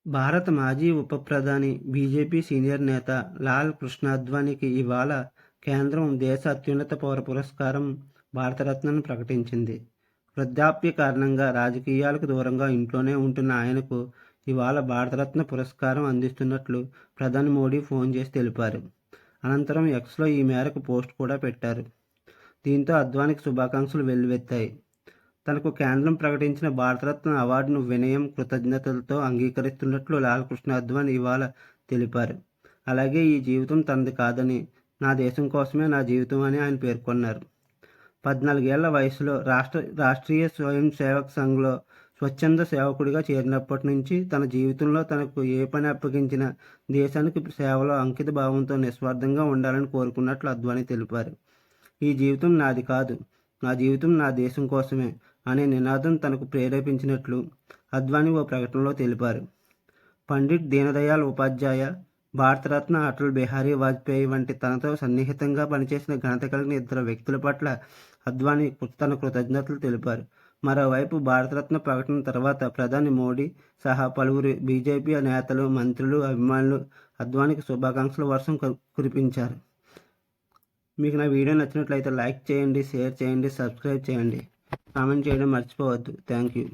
భారత మాజీ ఉప ప్రధాని, బీజేపీ సీనియర్ నేత లాల్ కృష్ణ అద్వానీకి ఇవాళ కేంద్రం దేశ అత్యున్నత పౌర పురస్కారం భారతరత్నను ప్రకటించింది. వృద్ధాప్య కారణంగా రాజకీయాలకు దూరంగా ఇంట్లోనే ఉంటున్న ఆయనకు ఇవాళ భారతరత్న పురస్కారం అందిస్తున్నట్లు ప్రధాని మోడీ ఫోన్ చేసి తెలిపారు. అనంతరం ఎక్స్లో ఈ మేరకు పోస్ట్ కూడా పెట్టారు. దీంతో అద్వానీకి శుభాకాంక్షలు వెల్లువెత్తాయి. తనకు కేంద్రం ప్రకటించిన భారతరత్న అవార్డును వినయం, కృతజ్ఞతలతో అంగీకరిస్తున్నట్లు లాల్ కృష్ణ అద్వానీ ఇవాళ తెలిపారు. అలాగే ఈ జీవితం తనది కాదని, నా దేశం కోసమే నా జీవితం అని ఆయన పేర్కొన్నారు. 14 ఏళ్ల వయసులో రాష్ట్రీయ స్వయం సేవక్ సంఘ్లో స్వచ్ఛంద సేవకుడిగా చేరినప్పటి నుంచి తన జీవితంలో తనకు ఏ పని అప్పగించినా దేశానికి సేవలో అంకిత భావంతో నిస్వార్థంగా ఉండాలని కోరుకున్నట్లు అద్వానీ తెలిపారు. ఈ జీవితం నాది కాదు, నా జీవితం నా దేశం కోసమే అనే నినాదం తనకు ప్రేరేపించినట్లు అద్వానీ ఓ ప్రకటనలో తెలిపారు. పండిట్ దీనదయాళ్ ఉపాధ్యాయ, భారతరత్న అటల్ బిహారీ వాజ్పేయి వంటి తనతో సన్నిహితంగా పనిచేసిన ఘనత కలిగిన ఇద్దరు వ్యక్తుల పట్ల అద్వానీ తన కృతజ్ఞతలు తెలిపారు. మరోవైపు భారతరత్న ప్రకటన తర్వాత ప్రధాని మోడీ సహా పలువురు బీజేపీ నేతలు, మంత్రులు, అభిమానులు అద్వానీకి శుభాకాంక్షల వర్షం కురిపించారు. మీకు నా వీడియో నచ్చినట్లయితే లైక్ చేయండి, షేర్ చేయండి, సబ్స్క్రైబ్ చేయండి, కామెంట్ చేయడం మర్చిపోవద్దు. Thank you.